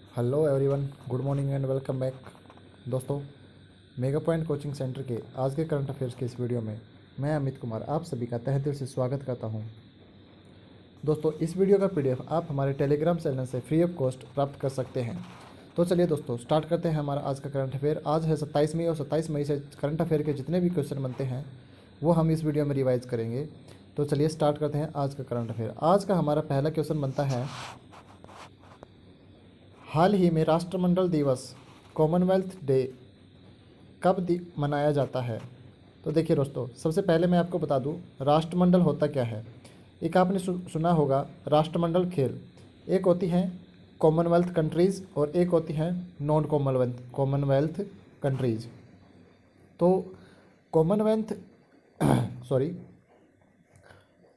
Hello everyone, good morning and welcome back. दोस्तों, mega point coaching centre के आज के करंट अफेयर्स के इस वीडियो में मैं अमित कुमार आप सभी का तहे दिल से स्वागत करता हूं। दोस्तों, इस वीडियो का पीडीएफ आप हमारे टेलीग्राम चैनल से फ्री ऑफ कॉस्ट प्राप्त कर सकते हैं। तो चलिए दोस्तों, स्टार्ट करते हैं हमारा आज का करंट अफेयर। आज है 27 मई और 27 मई से करंट अफेयर के जितने भी क्वेश्चन बनते हैं वो हम इस वीडियो में रिवाइज करेंगे। तो चलिए स्टार्ट करते हैं आज का करंट अफेयर। आज का हमारा पहला क्वेश्चन बनता है, हाल ही में राष्ट्रमंडल दिवस कॉमनवेल्थ डे कब मनाया जाता है। तो देखिए दोस्तों, सबसे पहले मैं आपको बता दूं राष्ट्रमंडल होता क्या है। एक आपने सुना होगा राष्ट्रमंडल खेल। एक होती हैं कॉमनवेल्थ कंट्रीज़ और एक होती हैं नॉन कॉमनवेल्थ कंट्रीज़। तो कॉमनवेल्थ सॉरी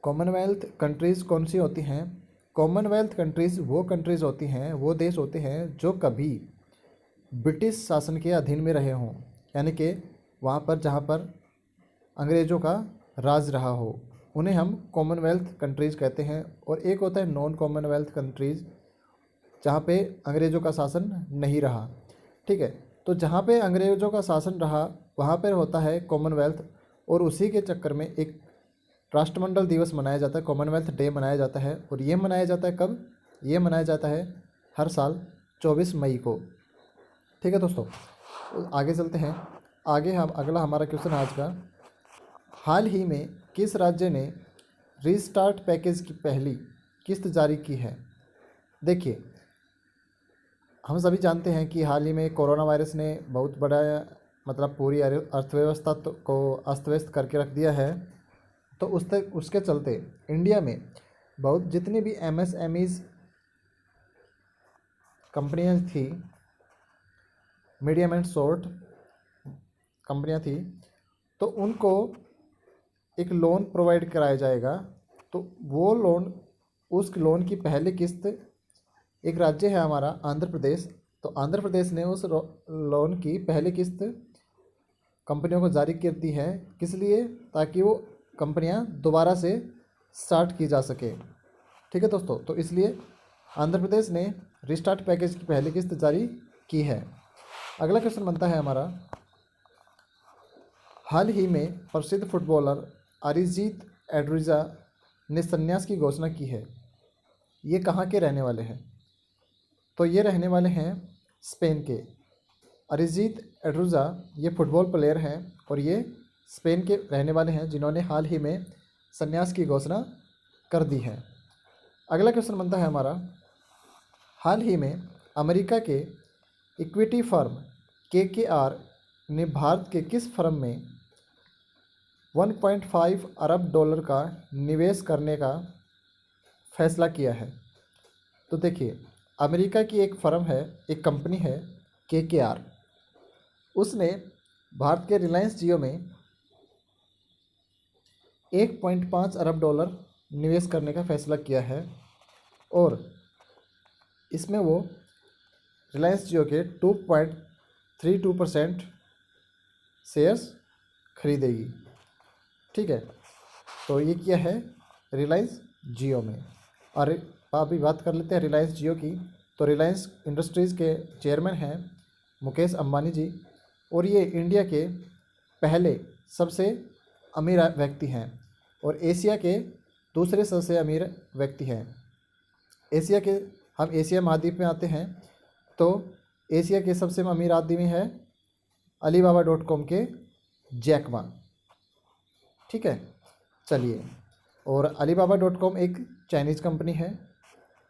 कॉमनवेल्थ कंट्रीज़ कौन सी होती हैं? कॉमनवेल्थ कंट्रीज़ वो कंट्रीज़ होती हैं, वो देश होते हैं जो कभी ब्रिटिश शासन के अधीन में रहे हों, यानी कि वहाँ पर जहाँ पर अंग्रेज़ों का राज रहा हो, उन्हें हम कॉमनवेल्थ कंट्रीज़ कहते हैं। और एक होता है नॉन कॉमनवेल्थ कंट्रीज़, जहाँ पे अंग्रेज़ों का शासन नहीं रहा। ठीक है, तो जहाँ पे अंग्रेज़ों का शासन रहा वहाँ पर होता है कॉमनवेल्थ, और उसी के चक्कर में एक राष्ट्रमंडल दिवस मनाया जाता है, कॉमनवेल्थ डे मनाया जाता है। और ये मनाया जाता है कब? ये मनाया जाता है हर साल 24 मई को। ठीक है दोस्तों, आगे चलते हैं। आगे हम अगला हमारा क्वेश्चन आज का, हाल ही में किस राज्य ने रीस्टार्ट पैकेज की पहली किस्त जारी की है? देखिए, हम सभी जानते हैं कि हाल ही में कोरोना वायरस ने बहुत बड़ा मतलब पूरी अर्थव्यवस्था को अस्त व्यस्त करके रख दिया है। तो उसके चलते इंडिया में बहुत जितनी भी एमएसएमईज कंपनियां थी, मीडियम एंड शॉर्ट कंपनियां थी, तो उनको एक लोन प्रोवाइड कराया जाएगा। तो वो लोन, उस लोन की पहली किस्त, एक राज्य है हमारा आंध्र प्रदेश, तो आंध्र प्रदेश ने उस लोन की पहली किस्त कंपनियों को जारी कर दी है। किस लिए? ताकि वो कंपनियां दोबारा से स्टार्ट की जा सके। ठीक है दोस्तों, तो इसलिए आंध्र प्रदेश ने रिस्टार्ट पैकेज की पहली किस्त जारी की है। अगला क्वेश्चन बनता है हमारा, हाल ही में प्रसिद्ध फुटबॉलर अरिजीत एड्रिजा ने संन्यास की घोषणा की है। ये कहाँ के रहने वाले हैं? तो ये रहने वाले हैं स्पेन के। अरिजीत एड्रिजा ये फुटबॉल प्लेयर हैं और ये स्पेन के रहने वाले हैं, जिन्होंने हाल ही में संन्यास की घोषणा कर दी है। अगला क्वेश्चन बनता है हमारा, हाल ही में अमेरिका के इक्विटी फर्म KKR ने भारत के किस फर्म में 1.5 अरब डॉलर का निवेश करने का फैसला किया है? तो देखिए, अमेरिका की एक फर्म है, एक कंपनी है KKR, उसने भारत के रिलायंस जियो में 1.5 अरब डॉलर निवेश करने का फैसला किया है। और इसमें वो रिलायंस जियो के 2.32% शेयर्स खरीदेगी। ठीक है, तो ये किया है रिलायंस जियो में। और अभी बात कर लेते हैं रिलायंस जियो की। तो रिलायंस इंडस्ट्रीज़ के चेयरमैन हैं मुकेश अंबानी जी, और ये इंडिया के पहले सबसे अमीर व्यक्ति हैं और एशिया के दूसरे सबसे अमीर व्यक्ति हैं। एशिया के, हम एशिया महाद्वीप में आते हैं, तो एशिया के सबसे अमीर आदमी है Alibaba.com के जैक मा। ठीक है, चलिए, और Alibaba.com एक चाइनीज़ कंपनी है।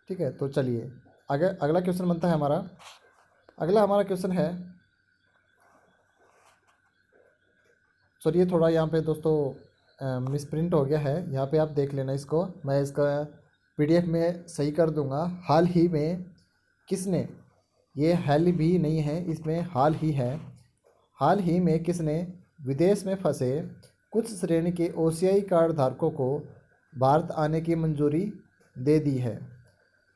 ठीक है, तो चलिए आगे अगला क्वेश्चन बनता है हमारा। अगला हमारा क्वेश्चन है, सॉरी ये थोड़ा यहाँ पे दोस्तों मिसप्रिंट हो गया है, यहाँ पे आप देख लेना इसको, मैं इसका PDF में सही कर दूंगा। हाल ही में किसने, ये हाल भी नहीं है, इसमें हाल ही है, हाल ही में किसने विदेश में फंसे कुछ श्रेणी के OCI कार्ड धारकों को भारत आने की मंजूरी दे दी है?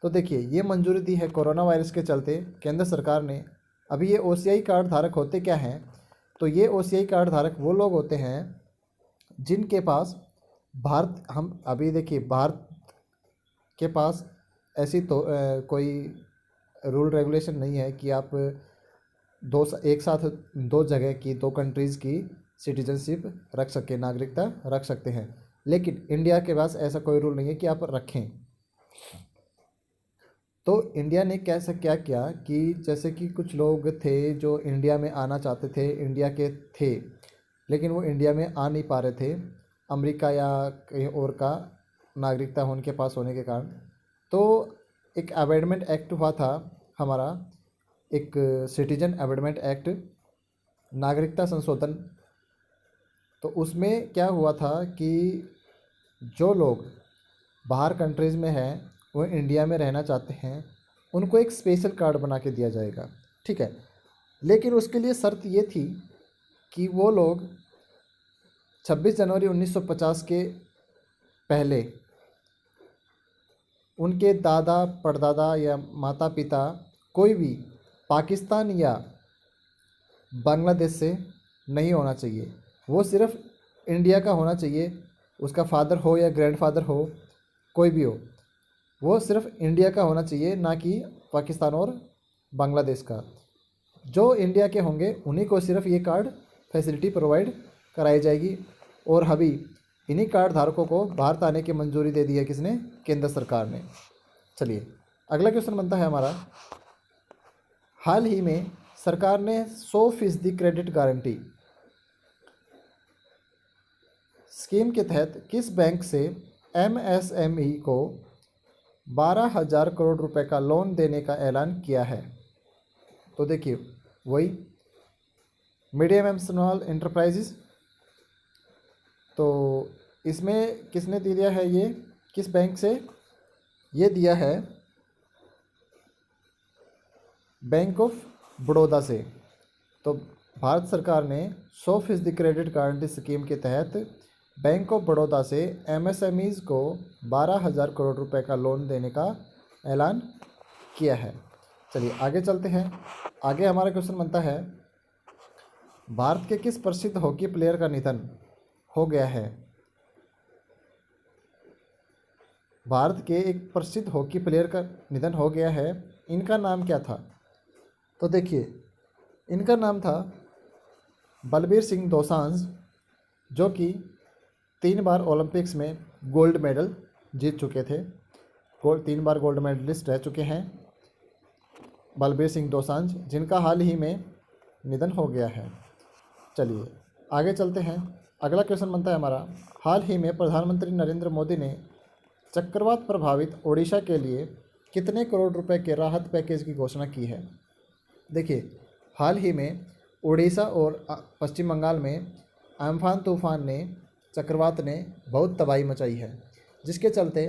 तो देखिए, ये मंजूरी दी है कोरोना वायरस के चलते केंद्र सरकार ने। अभी ये OCI कार्ड धारक होते क्या हैं? तो ये OCI कार्ड धारक वो लोग होते हैं जिनके पास भारत, हम अभी देखिए भारत के पास ऐसी तो कोई रूल रेगुलेशन नहीं है कि आप एक साथ दो जगह की, दो कंट्रीज़ की सिटीजनशिप रख सके, नागरिकता रख सकते हैं। लेकिन इंडिया के पास ऐसा कोई रूल नहीं है कि आप रखें। तो इंडिया ने कैसे क्या किया कि जैसे कि कुछ लोग थे जो इंडिया में आना चाहते थे, इंडिया के थे, लेकिन वो इंडिया में आ नहीं पा रहे थे अमेरिका या कहीं और का नागरिकता उनके पास होने के कारण। तो एक अमेंडमेंट एक्ट हुआ था हमारा, एक सिटीजन अमेंडमेंट एक्ट, नागरिकता संशोधन। तो उसमें क्या हुआ था कि जो लोग बाहर कंट्रीज़ में हैं, वो इंडिया में रहना चाहते हैं, उनको एक स्पेशल कार्ड बना के दिया जाएगा, ठीक है। लेकिन उसके लिए शर्त ये थी कि वो लोग 26 जनवरी 1950 के पहले उनके दादा परदादा या माता पिता कोई भी पाकिस्तान या बांग्लादेश से नहीं होना चाहिए। वो सिर्फ इंडिया का होना चाहिए, उसका फादर हो या ग्रैंडफादर हो, कोई भी हो, वो सिर्फ इंडिया का होना चाहिए, ना कि पाकिस्तान और बांग्लादेश का। जो इंडिया के होंगे उन्हीं को सिर्फ ये कार्ड फैसिलिटी प्रोवाइड कराई जाएगी। और अभी इन्हीं कार्ड धारकों को भारत आने की मंजूरी दे दी है किसने? केंद्र सरकार ने। चलिए अगला क्वेश्चन बनता है हमारा, हाल ही में सरकार ने 100% क्रेडिट गारंटी स्कीम के तहत किस बैंक से एमएसएमई को 12,000 करोड़ रुपए का लोन देने का ऐलान किया है? तो देखिए वही मीडियम एंड स्मॉल एंटरप्राइजेज। तो इसमें किसने दिया है, ये किस बैंक से? ये दिया है बैंक ऑफ बड़ौदा से। तो भारत सरकार ने 100% क्रेडिट गारंटी स्कीम के तहत बैंक ऑफ बड़ौदा से एमएसएमईज़ को 12,000 करोड़ रुपए का लोन देने का ऐलान किया है। चलिए आगे चलते हैं। आगे हमारा क्वेश्चन बनता है, भारत के किस प्रसिद्ध हॉकी प्लेयर का निधन हो गया है? भारत के एक प्रसिद्ध हॉकी प्लेयर का निधन हो गया है, इनका नाम क्या था? तो देखिए इनका नाम था बलबीर सिंह दोसांझ, जो कि 3 बार ओलंपिक्स में गोल्ड मेडल जीत चुके थे, 3 बार गोल्ड मेडलिस्ट रह चुके हैं बलबीर सिंह दोसांझ, जिनका हाल ही में निधन हो गया है। चलिए आगे चलते हैं। अगला क्वेश्चन बनता है हमारा, हाल ही में प्रधानमंत्री नरेंद्र मोदी ने चक्रवात प्रभावित ओडिशा के लिए कितने करोड़ रुपए के राहत पैकेज की घोषणा की है? देखिए हाल ही में ओडिशा और पश्चिम बंगाल में अम्फान तूफान ने, चक्रवात ने बहुत तबाही मचाई है, जिसके चलते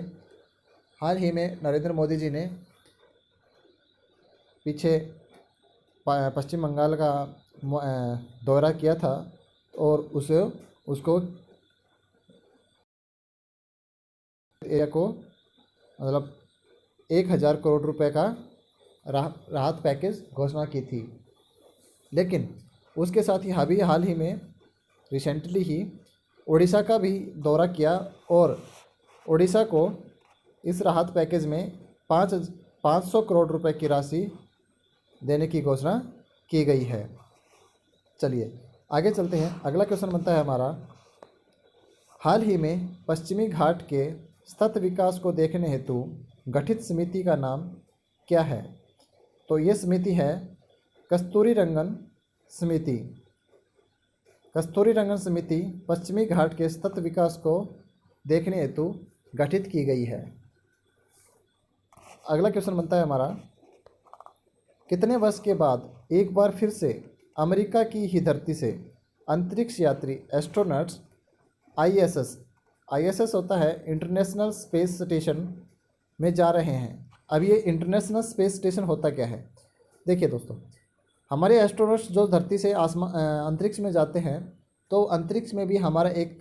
हाल ही में नरेंद्र मोदी जी ने पीछे पश्चिम बंगाल का दौरा किया था और उसको एरिया को मतलब 1,000 करोड़ रुपए का राहत पैकेज घोषणा की थी। लेकिन उसके साथ ही हाल ही में रिसेंटली ही ओडिशा का भी दौरा किया और ओडिशा को इस राहत पैकेज में 500 करोड़ रुपए की राशि देने की घोषणा की गई है। चलिए आगे चलते हैं। अगला क्वेश्चन बनता है हमारा, हाल ही में पश्चिमी घाट के सतत विकास को देखने हेतु गठित समिति का नाम क्या है? तो ये समिति है कस्तूरी रंगन समिति। कस्तूरी रंगन समिति पश्चिमी घाट के सतत विकास को देखने हेतु गठित की गई है। अगला क्वेश्चन बनता है हमारा, कितने वर्ष के बाद एक बार फिर से अमेरिका की ही धरती से अंतरिक्ष यात्री एस्ट्रोनॉट्स आईएसएस होता है इंटरनेशनल स्पेस स्टेशन में जा रहे हैं? अब ये इंटरनेशनल स्पेस स्टेशन होता क्या है? देखिए दोस्तों, हमारे एस्ट्रोनॉट्स जो धरती से अंतरिक्ष में जाते हैं, तो अंतरिक्ष में भी हमारा एक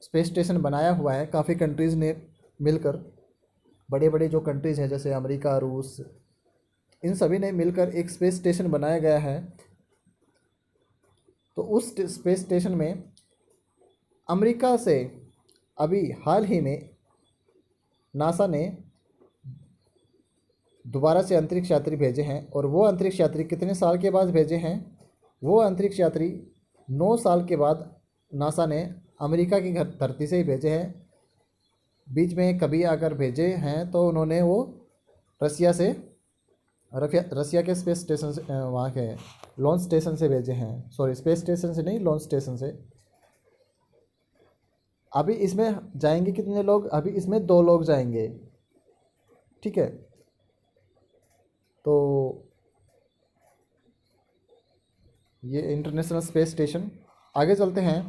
स्पेस स्टेशन बनाया हुआ है। काफ़ी कंट्रीज़ ने मिलकर, बड़े बड़े जो कंट्रीज़ हैं जैसे अमेरिका, रूस, इन सभी ने मिलकर एक स्पेस स्टेशन बनाया गया है। तो उस स्पेस स्टेशन में अमेरिका से अभी हाल ही में नासा ने दोबारा से अंतरिक्ष यात्री भेजे हैं। और वो अंतरिक्ष यात्री कितने साल के बाद भेजे हैं? वो अंतरिक्ष यात्री 9 साल के बाद नासा ने अमेरिका की धरती से ही भेजे हैं। बीच में कभी अगर भेजे हैं तो उन्होंने वो रसिया के स्पेस स्टेशन से, वहाँ के लॉन्च स्टेशन से भेजे हैं। सॉरी, स्पेस स्टेशन से नहीं, लॉन्च स्टेशन से। अभी इसमें जाएंगे कितने लोग? अभी इसमें 2 लोग जाएंगे, ठीक है। तो ये इंटरनेशनल स्पेस स्टेशन। आगे चलते हैं।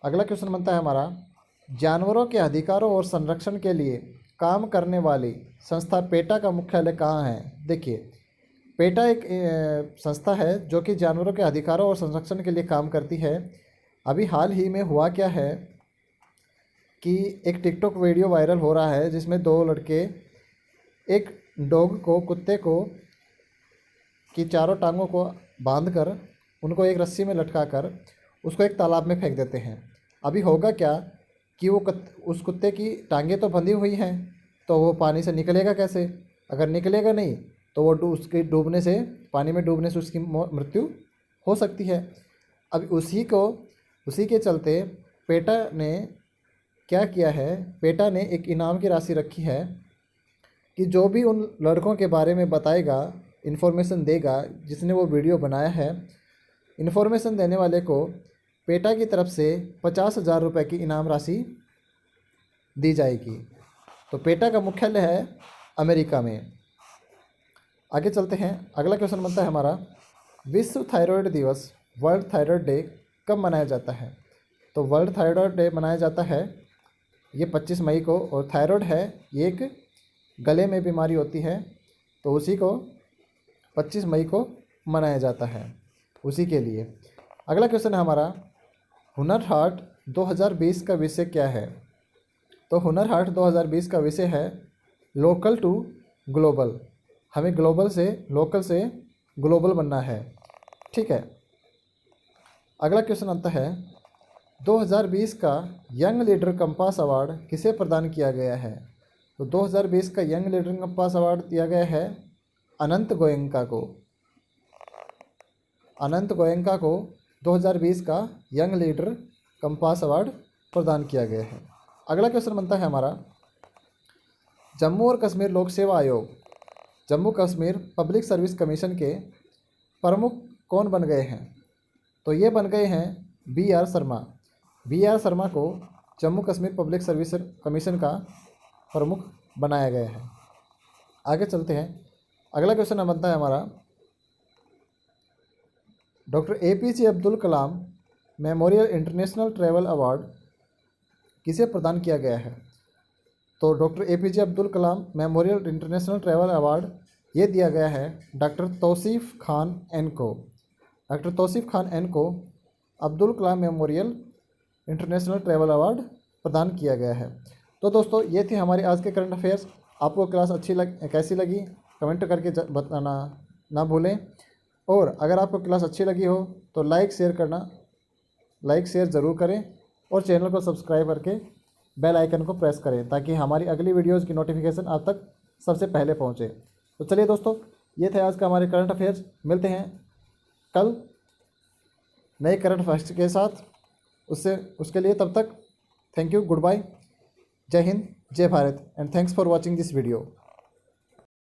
अगला क्वेश्चन बनता है हमारा, जानवरों के अधिकारों और संरक्षण के लिए काम करने वाली संस्था पेटा का मुख्यालय कहाँ है? देखिए, पेटा एक संस्था है जो कि जानवरों के अधिकारों और संरक्षण के लिए काम करती है। अभी हाल ही में हुआ क्या है कि एक टिकटॉक वीडियो वायरल हो रहा है जिसमें 2 लड़के एक डॉग को, कुत्ते को की चारों टांगों को बांधकर उनको एक रस्सी में लटकाकर उसको एक तालाब में फेंक देते हैं। अभी होगा क्या कि उस कुत्ते की टांगें तो बंधी हुई हैं, तो वो पानी से निकलेगा कैसे? अगर निकलेगा नहीं तो वो उसके डूबने से, पानी में डूबने से उसकी मृत्यु हो सकती है। अब उसी के चलते पेटा ने क्या किया है, पेटा ने एक इनाम की राशि रखी है कि जो भी उन लड़कों के बारे में बताएगा, इन्फॉर्मेशन देगा, जिसने वो वीडियो बनाया है, इन्फॉर्मेशन देने वाले को पेटा की तरफ से 50,000 रुपये की इनाम राशि दी जाएगी। तो पेटा का मुख्यालय है अमेरिका में। आगे चलते हैं। अगला क्वेश्चन बनता है हमारा, विश्व थायराइड दिवस, वर्ल्ड थायराइड डे कब मनाया जाता है? तो वर्ल्ड थायराइड डे मनाया जाता है ये 25 मई को। और थायराइड है ये एक गले में बीमारी होती है, तो उसी को 25 मई को मनाया जाता है, उसी के लिए। अगला क्वेश्चन है हमारा, हुनर हाट 2020 का विषय क्या है? तो हुनर हाट 2020 का विषय है लोकल टू ग्लोबल। हमें लोकल से ग्लोबल बनना है, ठीक है। अगला क्वेश्चन आता है, 2020 का यंग लीडर कंपास अवार्ड किसे प्रदान किया गया है? तो 2020 का यंग लीडर कंपास अवार्ड दिया गया है अनंत गोयनका को। अनंत गोयनका को 2020 का यंग लीडर कंपास अवार्ड प्रदान किया गया है। अगला क्वेश्चन बनता है हमारा, जम्मू और कश्मीर लोक सेवा आयोग, Jammu Kashmir public service commission के प्रमुख कौन बन गए हैं? तो ये बन गए हैं BR शर्मा। BR शर्मा को Jammu Kashmir public service commission का प्रमुख बनाया गया है। आगे चलते हैं। अगला क्वेश्चन बनता है हमारा, doctor APJ Abdul Kalam memorial international travel award किसे प्रदान किया गया है? तो doctor APJ Abdul Kalam memorial international travel award ये दिया गया है डॉक्टर तौसीफ़ खान एन को। डॉक्टर तौसीफ़ खान एन को Abdul Kalam memorial international travel award प्रदान किया गया है। तो दोस्तों, ये थे हमारे आज के करंट अफेयर्स। आपको क्लास कैसी लगी कमेंट करके बताना ना भूलें। और अगर आपको क्लास अच्छी लगी हो तो लाइक शेयर ज़रूर करें और चैनल को सब्सक्राइब करके बेल आइकन को प्रेस करें ताकि हमारी अगली वीडियोज़ की नोटिफिकेशन आप तक सबसे पहले पहुंचे। तो चलिए दोस्तों, ये थे आज का हमारे करंट अफेयर्स। मिलते हैं कल नए करंट अफेयर्स के साथ। उसके लिए तब तक थैंक यू, गुड बाय, जय हिंद, जय Bharat, and thanks for watching this video.